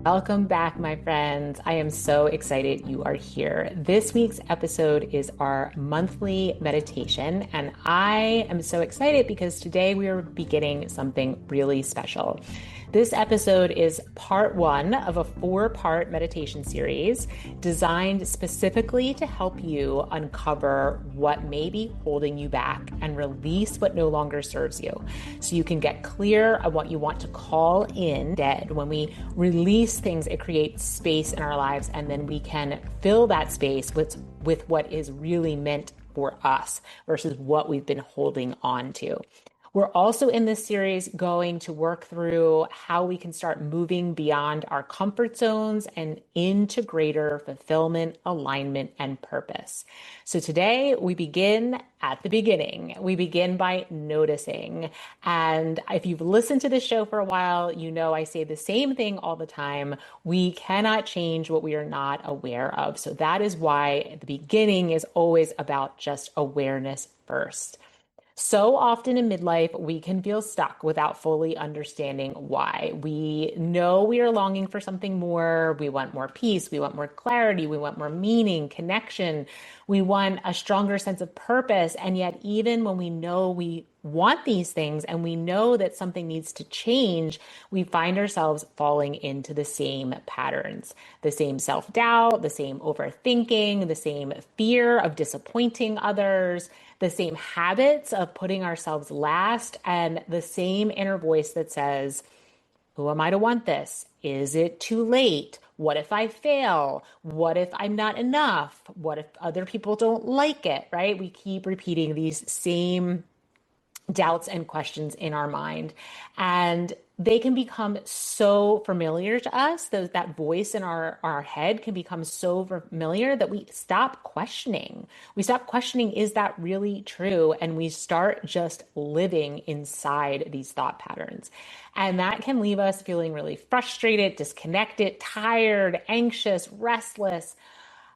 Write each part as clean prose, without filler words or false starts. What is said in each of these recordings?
Welcome back, my friends. I am so excited you are here. This week's episode is our monthly meditation, and I am so excited because today we are beginning something really special. This episode is part one of a four-part meditation series designed specifically to help you uncover what may be holding you back and release what no longer serves you. So you can get clear on what you want to call in dead. When we release things, it creates space in our lives, and then we can fill that space with what is really meant for us versus what we've been holding on to. We're also in this series going to work through how we can start moving beyond our comfort zones and into greater fulfillment, alignment, and purpose. So today we begin at the beginning. We begin by noticing. And if you've listened to this show for a while, you know I say the same thing all the time. We cannot change what we are not aware of. So that is why the beginning is always about just awareness first. So often in midlife, we can feel stuck without fully understanding why. We know we are longing for something more. We want more peace. We want more clarity. We want more meaning, connection. We want a stronger sense of purpose. And yet, even when we know we want these things and we know that something needs to change, we find ourselves falling into the same patterns, the same self-doubt, the same overthinking, the same fear of disappointing others, the same habits of putting ourselves last, and the same inner voice that says, who am I to want this? Is it too late? What if I fail? What if I'm not enough? What if other people don't like it, right? We keep repeating these same doubts and questions in our mind. And they can become so familiar to us, that voice in our head can become so familiar that we stop questioning. We stop questioning, is that really true? And we start just living inside these thought patterns. And that can leave us feeling really frustrated, disconnected, tired, anxious, restless,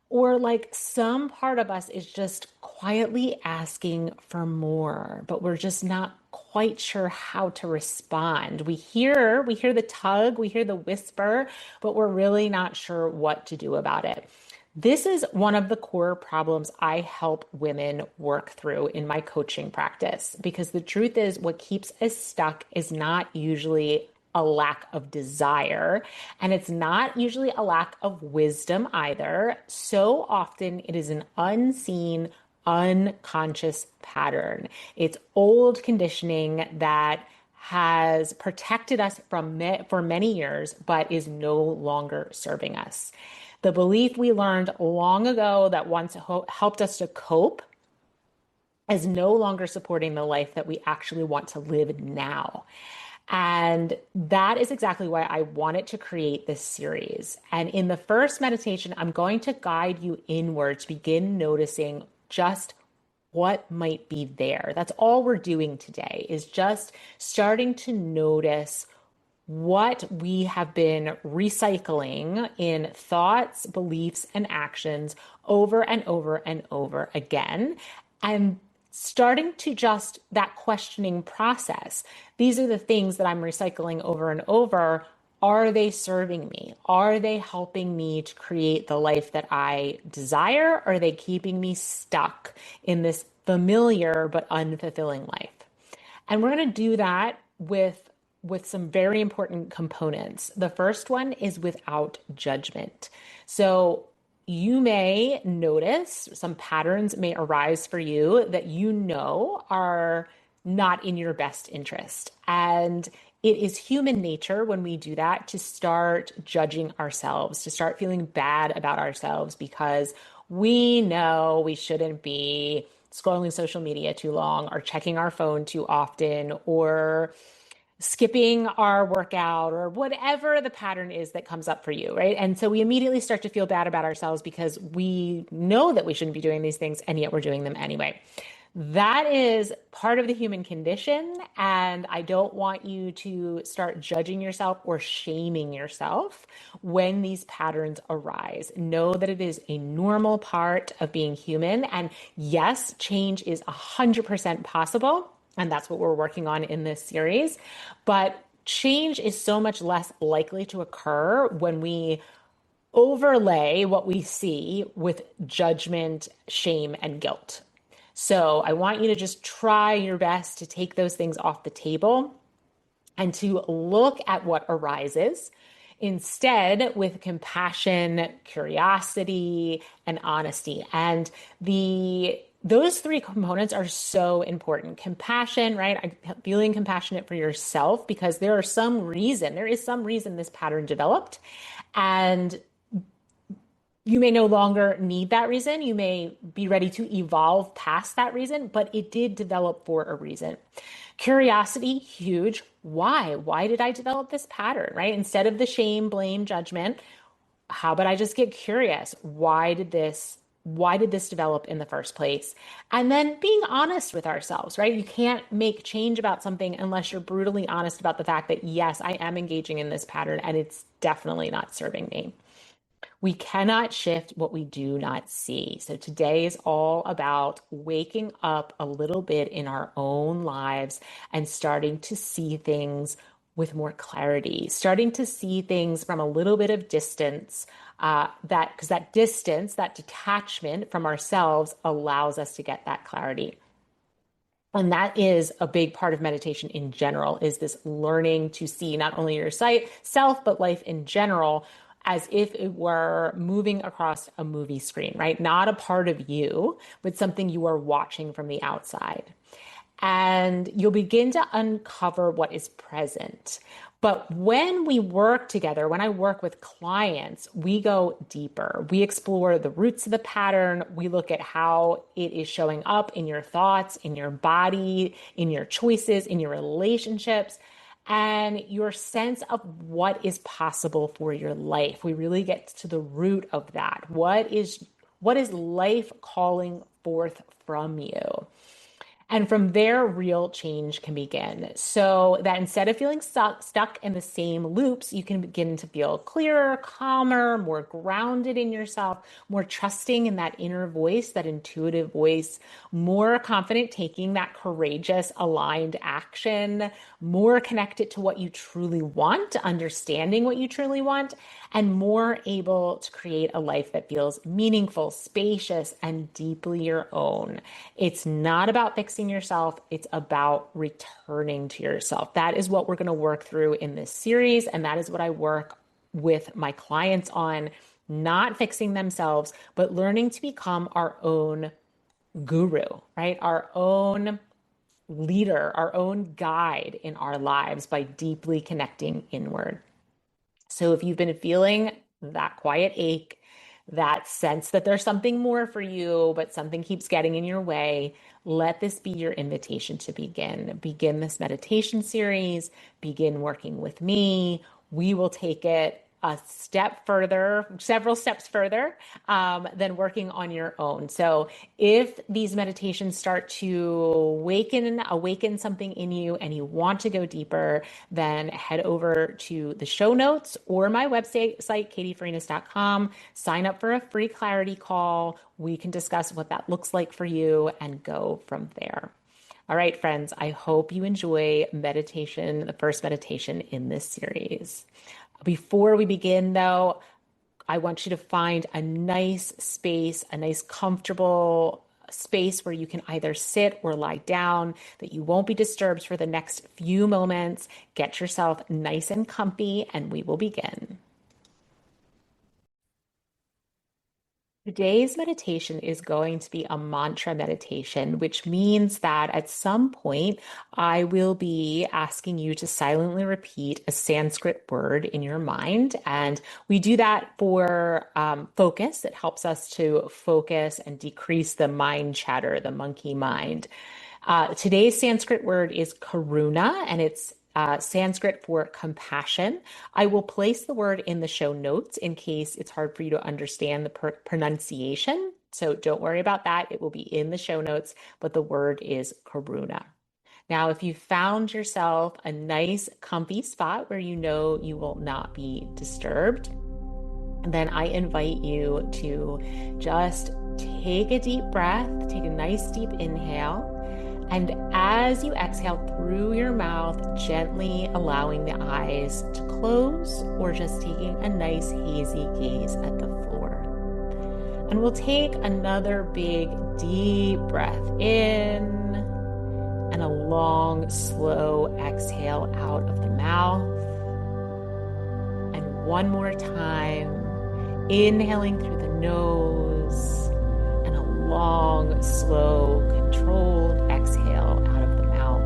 or like some part of us is just quietly asking for more, but we're just not quite sure how to respond. We hear the tug, we hear the whisper, but we're really not sure what to do about it. This is one of the core problems I help women work through in my coaching practice, because the truth is what keeps us stuck is not usually a lack of desire, and it's not usually a lack of wisdom either. So often it is an unseen, unconscious pattern. It's old conditioning that has protected us for many years, but is no longer serving us. The belief we learned long ago that once helped us to cope is no longer supporting the life that we actually want to live now. And that is exactly why I wanted to create this series. And in the first meditation, I'm going to guide you inward to begin noticing just what might be there. That's all we're doing today, is just starting to notice what we have been recycling in thoughts, beliefs, and actions over and over and over again. And starting to just that questioning process. These are the things that I'm recycling over and over. Are they serving me? Are they helping me to create the life that I desire? Or are they keeping me stuck in this familiar but unfulfilling life? And we're going to do that with some very important components. The first one is without judgment. So you may notice some patterns may arise for you that you know are not in your best interest. And it is human nature when we do that to start judging ourselves, to start feeling bad about ourselves because we know we shouldn't be scrolling social media too long or checking our phone too often or skipping our workout or whatever the pattern is that comes up for you, right? And so we immediately start to feel bad about ourselves because we know that we shouldn't be doing these things and yet we're doing them anyway. That is part of the human condition, and I don't want you to start judging yourself or shaming yourself when these patterns arise. Know that it is a normal part of being human, and yes, change is 100% possible. And that's what we're working on in this series. But change is so much less likely to occur when we overlay what we see with judgment, shame, and guilt. So I want you to just try your best to take those things off the table and to look at what arises instead with compassion, curiosity, and honesty. And those three components are so important. Compassion, right? Feeling compassionate for yourself because there is some reason this pattern developed. And you may no longer need that reason. You may be ready to evolve past that reason, but it did develop for a reason. Curiosity, huge. Why? Why did I develop this pattern, right? Instead of the shame, blame, judgment, how about I just get curious? Why did this develop in the first place? And then being honest with ourselves, right? You can't make change about something unless you're brutally honest about the fact that, yes, I am engaging in this pattern and it's definitely not serving me. We cannot shift what we do not see. So today is all about waking up a little bit in our own lives and starting to see things with more clarity, starting to see things from a little bit of distance, because that distance, that detachment from ourselves allows us to get that clarity. And that is a big part of meditation in general, is this learning to see not only your self, but life in general as if it were moving across a movie screen, right? Not a part of you, but something you are watching from the outside. And you'll begin to uncover what is present. But when we work together, when I work with clients, we go deeper. We explore the roots of the pattern. We look at how it is showing up in your thoughts, in your body, in your choices, in your relationships, and your sense of what is possible for your life. We really get to the root of that. What is life calling forth from you? And from there, real change can begin. So that instead of feeling stuck in the same loops, you can begin to feel clearer, calmer, more grounded in yourself, more trusting in that inner voice, that intuitive voice, more confident taking that courageous, aligned action, more connected to what you truly want, understanding what you truly want, and more able to create a life that feels meaningful, spacious, and deeply your own. It's not about fixing yourself, it's about returning to yourself. That is what we're going to work through in this series, and that is what I work with my clients on, not fixing themselves, but learning to become our own guru, right? Our own leader, our own guide in our lives by deeply connecting inward. So if you've been feeling that quiet ache, that sense that there's something more for you, but something keeps getting in your way, let this be your invitation to begin. Begin this meditation series, begin working with me. We will take it a step further, several steps further than working on your own. So if these meditations start to awaken something in you and you want to go deeper, then head over to the show notes or my website, katiefarinas.com. Sign up for a free clarity call. We can discuss what that looks like for you and go from there. All right, friends, I hope you enjoy meditation, the first meditation in this series. Before we begin, though, I want you to find a nice space, a nice comfortable space where you can either sit or lie down, that you won't be disturbed for the next few moments. Get yourself nice and comfy, and we will begin. Today's meditation is going to be a mantra meditation, which means that at some point I will be asking you to silently repeat a Sanskrit word in your mind. And we do that for focus. It helps us to focus and decrease the mind chatter, the monkey mind. Today's Sanskrit word is karuna, and it's Sanskrit for compassion. I will place the word in the show notes in case it's hard for you to understand the pronunciation. So don't worry about that. It will be in the show notes, but the word is karuna. Now, if you found yourself a nice, comfy spot where you know you will not be disturbed, then I invite you to just take a deep breath, take a nice deep inhale, And as you exhale through your mouth, gently allowing the eyes to close or just taking a nice hazy gaze at the floor. And we'll take another big, deep breath in and a long, slow exhale out of the mouth. And one more time, inhaling through the nose and a long, slow, controlled exhale out of the mouth.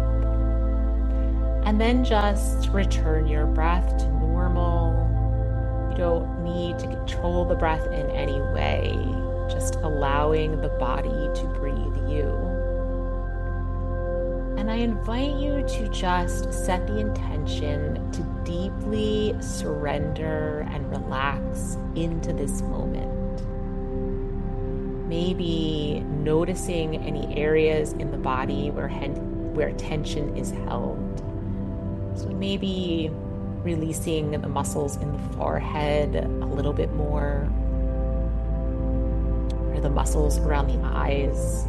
And then just return your breath to normal. You don't need to control the breath in any way, just allowing the body to breathe you. And I invite you to just set the intention to deeply surrender and relax into this moment. Maybe noticing any areas in the body where tension is held. So maybe releasing the muscles in the forehead a little bit more, or the muscles around the eyes.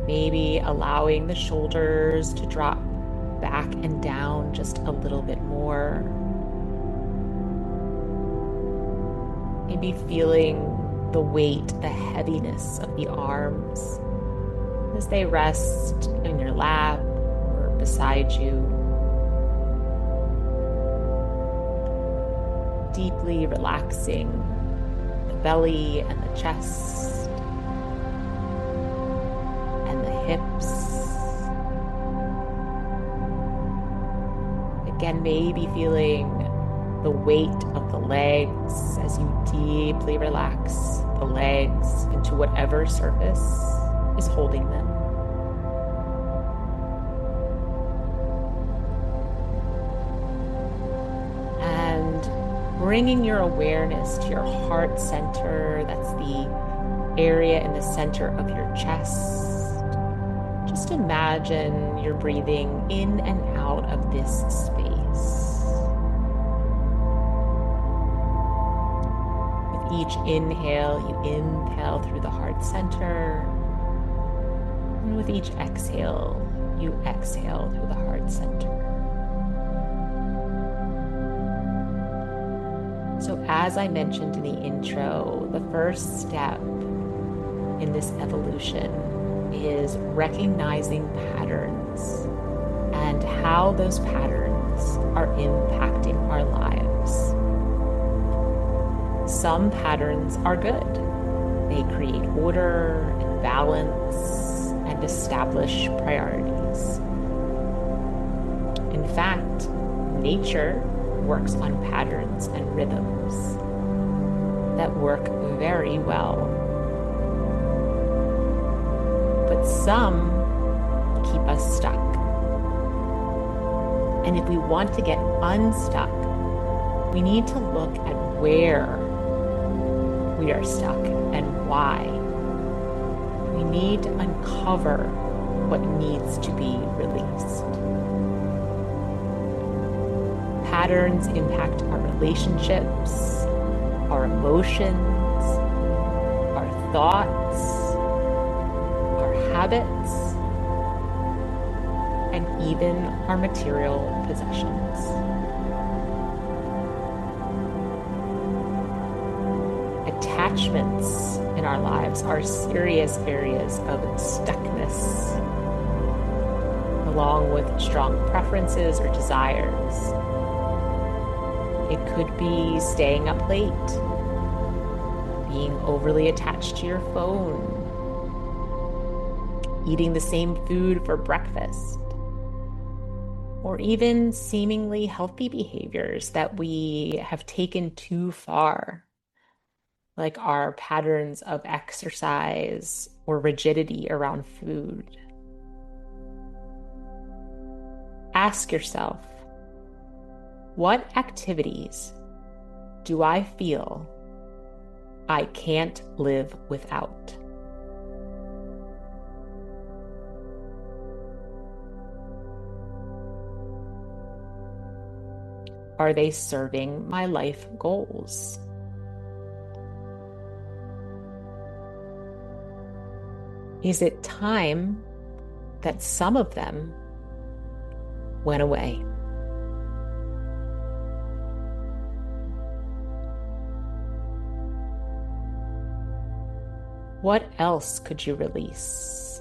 Maybe allowing the shoulders to drop back and down just a little bit more. Maybe feeling the weight, the heaviness of the arms as they rest in your lap or beside you. Deeply relaxing the belly and the chest and the hips. Again, maybe feeling the weight of the legs as you deeply relax the legs into whatever surface is holding them. And bringing your awareness to your heart center, that's the area in the center of your chest. Just imagine you're breathing in and out of this space. Each inhale, you inhale through the heart center. And with each exhale, you exhale through the heart center. So as I mentioned in the intro, the first step in this evolution is recognizing patterns and how those patterns are impacting our lives. Some patterns are good. They create order and balance and establish priorities. In fact, nature works on patterns and rhythms that work very well. But some keep us stuck. And if we want to get unstuck, we need to look at where we are stuck and why. We need to uncover what needs to be released. Patterns impact our relationships, our emotions, our thoughts, our habits, and even our material possessions. Attachments in our lives are serious areas of stuckness, along with strong preferences or desires. It could be staying up late, being overly attached to your phone, eating the same food for breakfast, or even seemingly healthy behaviors that we have taken too far, like our patterns of exercise or rigidity around food. Ask yourself, what activities do I feel I can't live without? Are they serving my life goals? Is it time that some of them went away? What else could you release?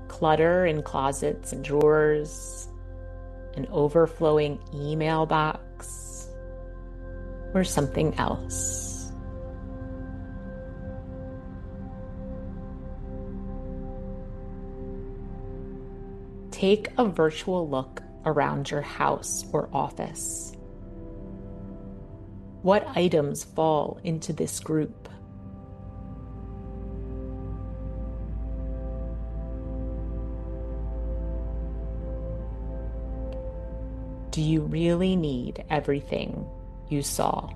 Clutter in closets and drawers, an overflowing email box, or something else? Take a virtual look around your house or office. What items fall into this group? Do you really need everything you saw?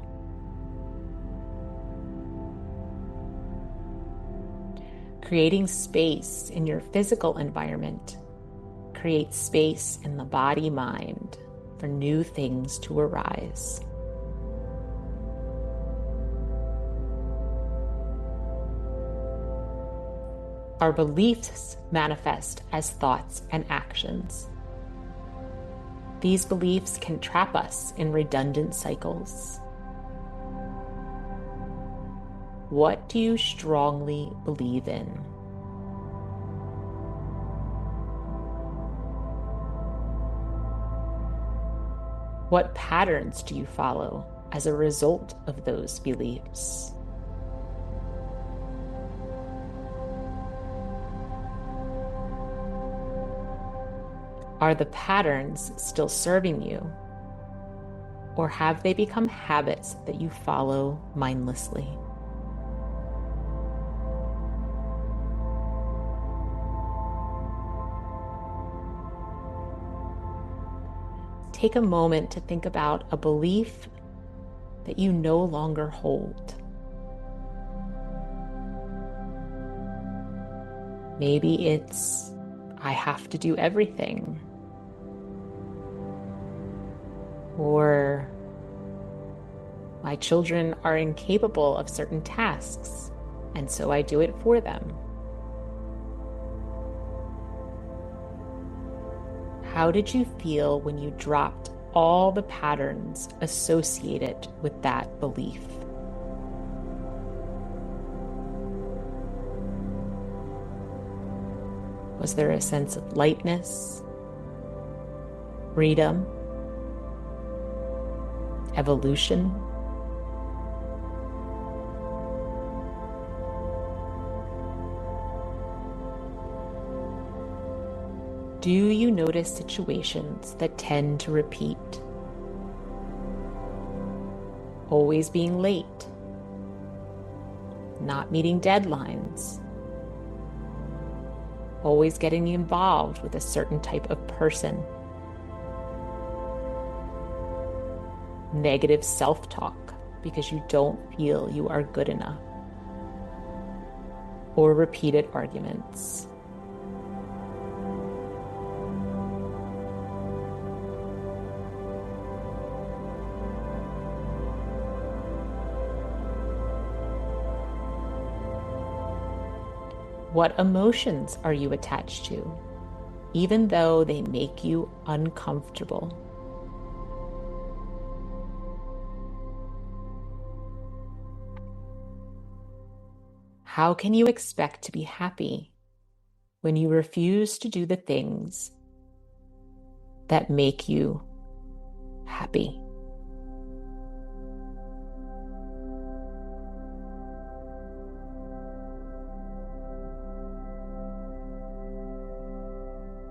Creating space in your physical environment creates space in the body-mind for new things to arise. Our beliefs manifest as thoughts and actions. These beliefs can trap us in redundant cycles. What do you strongly believe in? What patterns do you follow as a result of those beliefs? Are the patterns still serving you? Or have they become habits that you follow mindlessly? Take a moment to think about a belief that you no longer hold. Maybe it's, I have to do everything. Or my children are incapable of certain tasks, and so I do it for them. How did you feel when you dropped all the patterns associated with that belief? Was there a sense of lightness, freedom, evolution? Do you notice situations that tend to repeat? Always being late, not meeting deadlines, always getting involved with a certain type of person, negative self-talk because you don't feel you are good enough, or repeated arguments. What emotions are you attached to, even though they make you uncomfortable? How can you expect to be happy when you refuse to do the things that make you happy?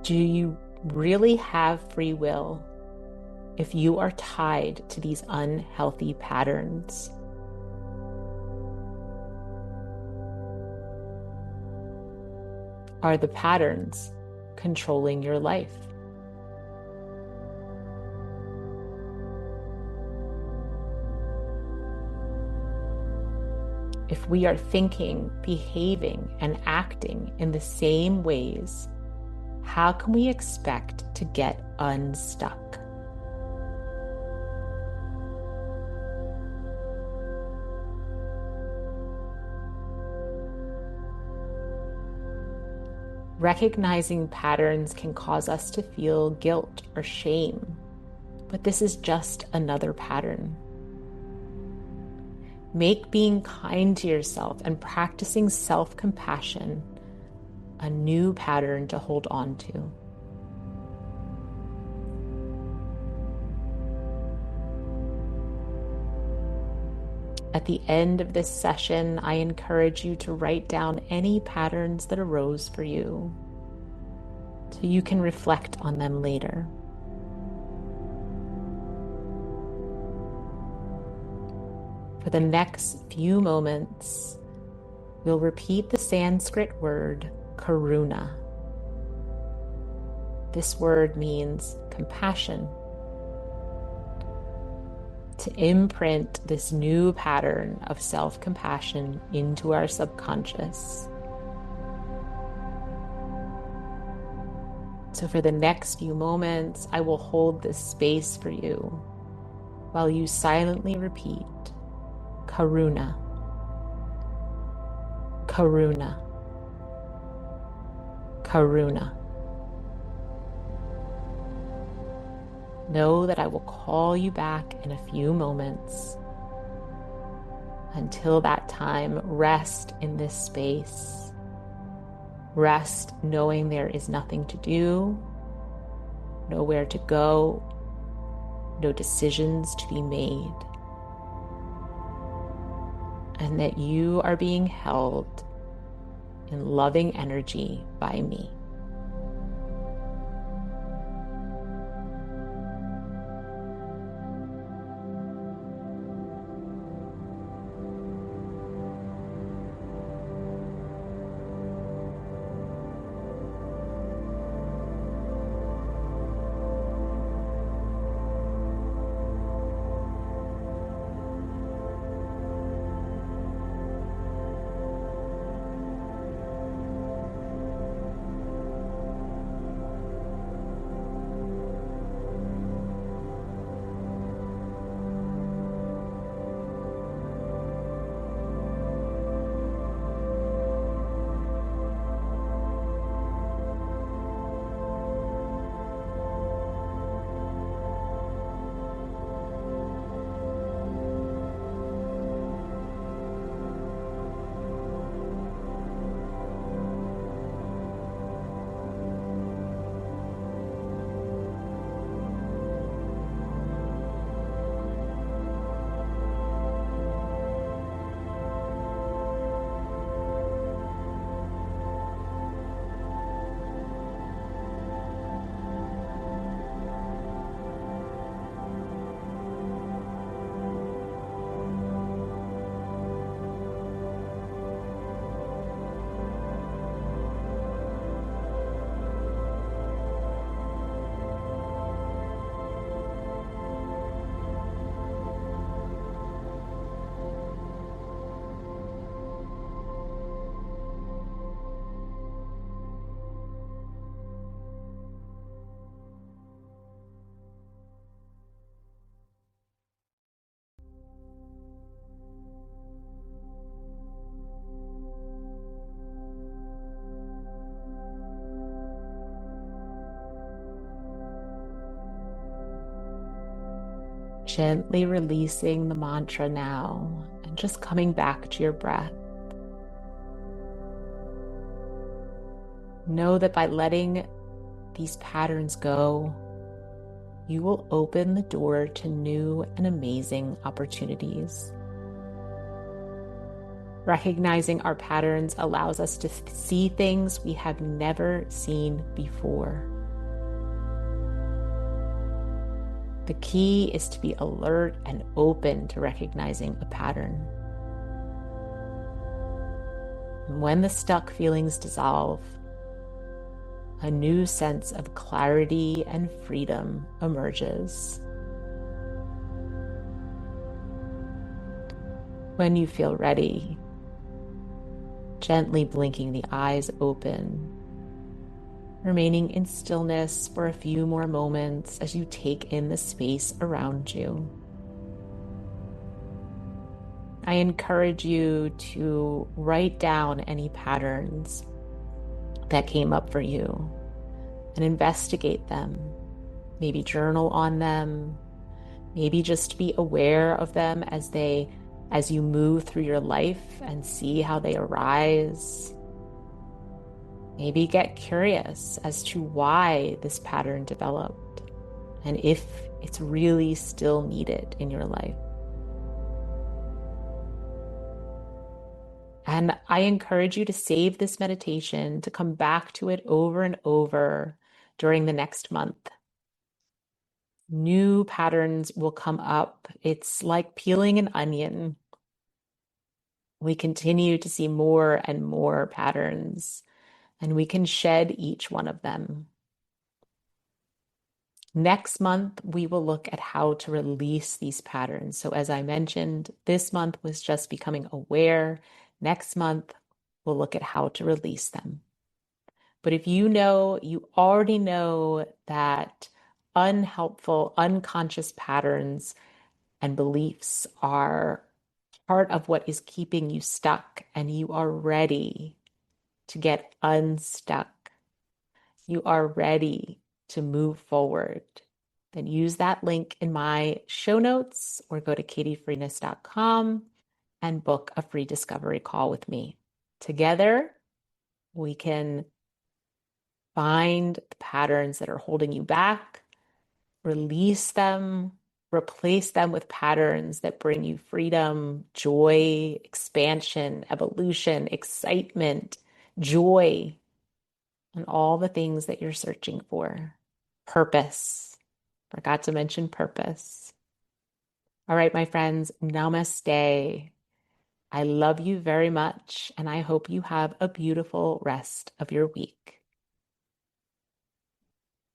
Do you really have free will if you are tied to these unhealthy patterns? Are the patterns controlling your life? If we are thinking, behaving, and acting in the same ways, how can we expect to get unstuck? Recognizing patterns can cause us to feel guilt or shame, but this is just another pattern. Make being kind to yourself and practicing self-compassion a new pattern to hold on to. At the end of this session, I encourage you to write down any patterns that arose for you so you can reflect on them later. For the next few moments, we'll repeat the Sanskrit word karuna. This word means compassion. To imprint this new pattern of self-compassion into our subconscious. So for the next few moments, I will hold this space for you while you silently repeat karuna, karuna, karuna. Know that I will call you back in a few moments. Until that time, rest in this space. Rest knowing there is nothing to do, nowhere to go, no decisions to be made, and that you are being held in loving energy by me. Gently releasing the mantra now and just coming back to your breath. Know that by letting these patterns go, you will open the door to new and amazing opportunities. Recognizing our patterns allows us to see things we have never seen before. The key is to be alert and open to recognizing a pattern. And when the stuck feelings dissolve, a new sense of clarity and freedom emerges. When you feel ready, gently blinking the eyes open, remaining in stillness for a few more moments as you take in the space around you. I encourage you to write down any patterns that came up for you and investigate them. Maybe journal on them. Maybe just be aware of them as you move through your life and see how they arise. Maybe get curious as to why this pattern developed and if it's really still needed in your life. And I encourage you to save this meditation, to come back to it over and over during the next month. New patterns will come up. It's like peeling an onion. We continue to see more and more patterns, and we can shed each one of them. Next month, we will look at how to release these patterns. So, as I mentioned, this month was just becoming aware. Next month, we'll look at how to release them. But if you already know that unhelpful, unconscious patterns and beliefs are part of what is keeping you stuck, and you are ready to get unstuck, you are ready to move forward, then use that link in my show notes or go to katiefreeness.com and book a free discovery call with me. Together, we can find the patterns that are holding you back, release them, replace them with patterns that bring you freedom, joy, expansion, evolution, excitement, joy, and all the things that you're searching for. Purpose. Forgot to mention purpose. All right, my friends, namaste. I love you very much, and I hope you have a beautiful rest of your week.